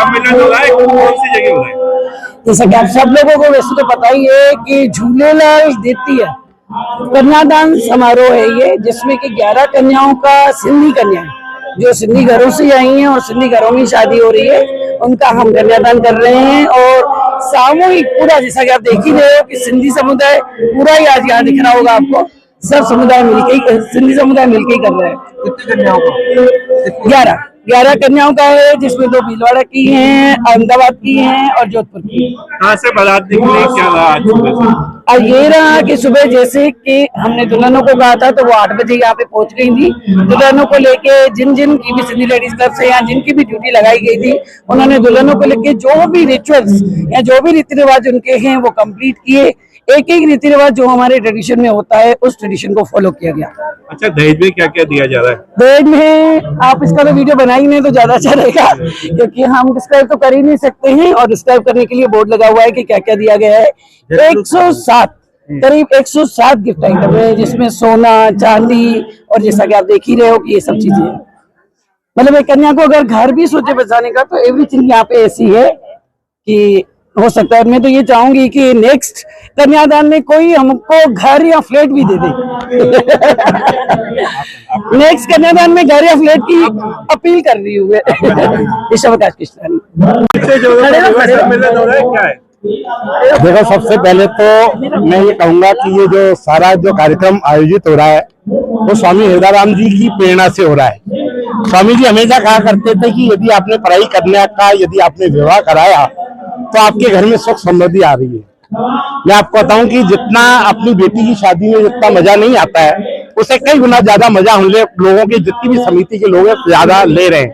सम्मेलन हो रहा है, कौन सी जगह हो रहा है? जैसा कि आप सब लोगों को वैसे तो पता ही है कि झूलेलाल द्वितीय कन्यादान समारोह है ये, जिसमें कि 11 कन्याओं का सिंधी कन्या जो सिंधी घरों से आई हैं और सिंधी घरों में शादी हो रही है, उनका हम कन्यादान कर रहे हैं। और सामूहिक पूरा, जैसा कि आप देख ही रहे हो कि सिंधी समुदाय पूरा ही आज यहाँ दिख रहा होगा आपको, सब समुदाय मिलकर, सिंधी समुदाय मिलकर ही कर रहे हैं। कितनी कन्याओं का? 11 कन्याओं का है, जिसमें 2 भीलवाड़ा की हैं, अहमदाबाद की हैं और जोधपुर की। कहाँ से बारात निकली, क्या रहा आज सुबह से? और ये रहा कि सुबह जैसे कि हमने दुल्हनों को कहा था तो वो 8 बजे यहाँ पे पहुंच गई थी। दुल्हनों को लेके जिन की भी सिंधी लेडीज क्लब से या जिनकी भी ड्यूटी लगाई गई थी, उन्होंने दुल्हनों को लेके जो भी रिचुअल्स या जो भी रीति रिवाज उनके हैं वो कंप्लीट किए। एक एक रीति रिवाज जो हमारे ट्रेडिशन में होता है उस ट्रेडिशन को फॉलो किया गया। अच्छा, दहेज में क्या क्या दिया जा रहा है? दहेज में आप इसका तो वीडियो बना ही नहीं तो ज्यादा अच्छा रहेगा, क्योंकि हम डिस्क्राइब तो कर ही नहीं सकते हैं। और डिस्क्राइब करने के लिए बोर्ड लगा हुआ है कि क्या क्या दिया गया है। 107 करीब 107 गिफ्ट आइटम है, जिसमें सोना, चांदी और जैसा कि आप देख ही रहे हो कि ये सब चीजें हैं। मतलब एक कन्या को अगर घर भी सोचे बचाने का तो एवरीथिंग यहाँ पे ऐसी है कि हो सकता है। मैं तो ये चाहूंगी कि नेक्स्ट कन्यादान में कोई हमको घर या फ्लैट भी दे दे। नेक्स्ट कन्यादान में घर या फ्लैट की अपील कर रही हूँ ईशावकाश कृष्णानी। सम्मेलन हो रहा है, क्या है? देखो, सबसे पहले तो मैं ये कहूंगा कि ये जो सारा जो कार्यक्रम आयोजित हो रहा है वो स्वामी हृदयाराम जी की प्रेरणा से हो रहा है। स्वामी जी हमेशा कहा करते थे कि यदि आपने पढ़ाई करने का, यदि आपने विवाह कराया तो आपके घर में सुख समृद्धि आ रही है। मैं आपको बताऊं कि जितना अपनी बेटी की शादी में जितना मजा नहीं आता है, उसे कई गुना ज्यादा मजा हम लोगों के, जितनी भी समिति के लोग हैं, ज्यादा ले रहे हैं।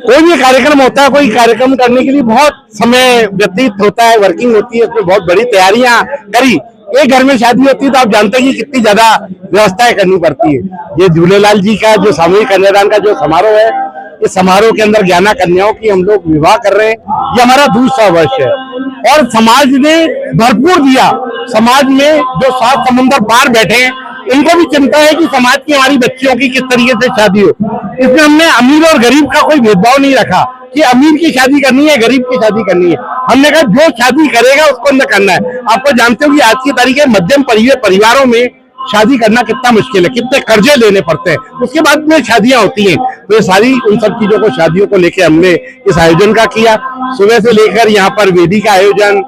कोई भी कार्यक्रम होता है, कोई कार्यक्रम करने के लिए बहुत समय व्यतीत होता है, वर्किंग होती है, उसमें बहुत बड़ी तैयारियां करी। एक घर में शादी होती है तो आप जानते हैं कि कितनी ज्यादा व्यवस्थाएं करनी पड़ती है। ये झूलेलाल जी का जो सामूहिक कन्यादान का जो समारोह है, इस समारोह के अंदर 11 कन्याओं की हम लोग विवाह कर रहे हैं। ये हमारा दूसरा वर्ष है और समाज ने भरपूर दिया। समाज में जो 7 समुंदर पार बैठे हैं, इनको भी चिंता है कि समाज की, हमारी बच्चियों की किस तरीके से शादी हो। इसमें हमने अमीर और गरीब का कोई भेदभाव नहीं रखा कि अमीर की शादी करनी है, गरीब की शादी करनी है। हमने कहा जो शादी करेगा उसको अंदर करना है। आपको जानते हो कि आज की तारीख में मध्यम परिवारों में शादी करना कितना मुश्किल है, कितने कर्जे लेने पड़ते हैं, उसके बाद में शादियां होती हैं। तो ये सारी उन सब चीजों को, शादियों को लेकर हमने इस आयोजन का किया। सुबह से लेकर यहाँ पर वेदी का आयोजन,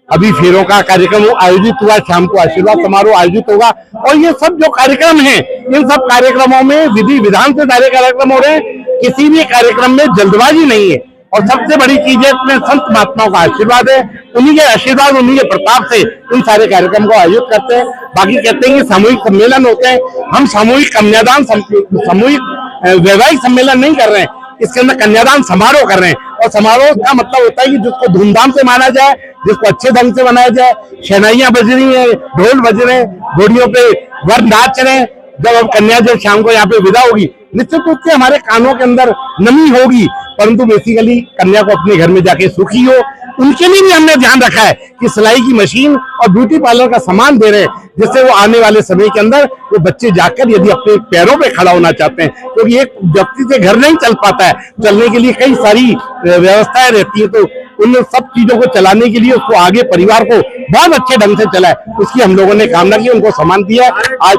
अभी फेरों का कार्यक्रम आयोजित हुआ, शाम को आशीर्वाद समारोह आयोजित होगा। और ये सब जो कार्यक्रम हैं, इन सब कार्यक्रमों में विधि विधान से सारे कार्यक्रम हो रहे हैं। किसी भी कार्यक्रम में जल्दबाजी नहीं है। और सबसे बड़ी चीज है अपने संत महात्माओं का आशीर्वाद है। उन्हीं के आशीर्वाद, उन्हीं के प्रताप से इन सारे कार्यक्रम को आयोजित करते हैं। बाकी कहते हैं कि सामूहिक सम्मेलन होते हैं, हम सामूहिक कन्यादान, सामूहिक वैवाहिक सम्मेलन नहीं कर रहे हैं, इसके अंदर कन्यादान समारोह कर रहे हैं। और समारोह का मतलब होता है कि जिसको धूमधाम से माना जाए, जिसको अच्छे ढंग से मनाया जाए। शहनाइयां बज रही है, ढोल बज रहे हैं, घोड़ियों पे वर नाच रहे हैं। जब अब कन्या जब शाम को यहाँ पे विदा होगी, निश्चित रूप से हमारे कानों के अंदर नमी होगी, परंतु बेसिकली कन्या को अपने घर में जाके सुखी हो। उनके लिए भी हमने ध्यान रखा है कि सिलाई की मशीन और ब्यूटी पार्लर का सामान दे रहे हैं, जिससे वो आने वाले समय के अंदर वो बच्चे जाकर यदि अपने पैरों पे खड़ा होना चाहते हैं, क्योंकि एक व्यक्ति से घर नहीं चल पाता है, चलने के लिए कई सारी व्यवस्थाएं रहती है। तो उन सब चीजों को चलाने के लिए उसको आगे परिवार को बहुत अच्छे ढंग से चलाए, उसकी हम लोगों ने कामना की, उनको सामान दिया। आज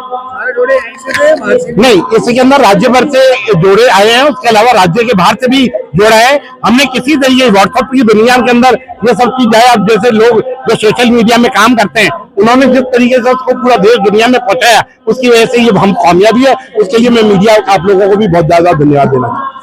नहीं, इसके अंदर राज्य भर से जोड़े आए हैं, उसके अलावा राज्य के बाहर से भी जोड़ा है। हमने किसी तरीके व्हाट्सएप की दुनिया के अंदर ये सब चीज है, अब जैसे लोग जो सोशल मीडिया में काम करते हैं, उन्होंने जिस तरीके से उसको पूरा देश दुनिया में पहुंचाया, उसकी वजह से ये हम कामयाबी है। उसके लिए मैं मीडिया आप लोगों को भी बहुत ज्यादा धन्यवाद देना चाहूँ।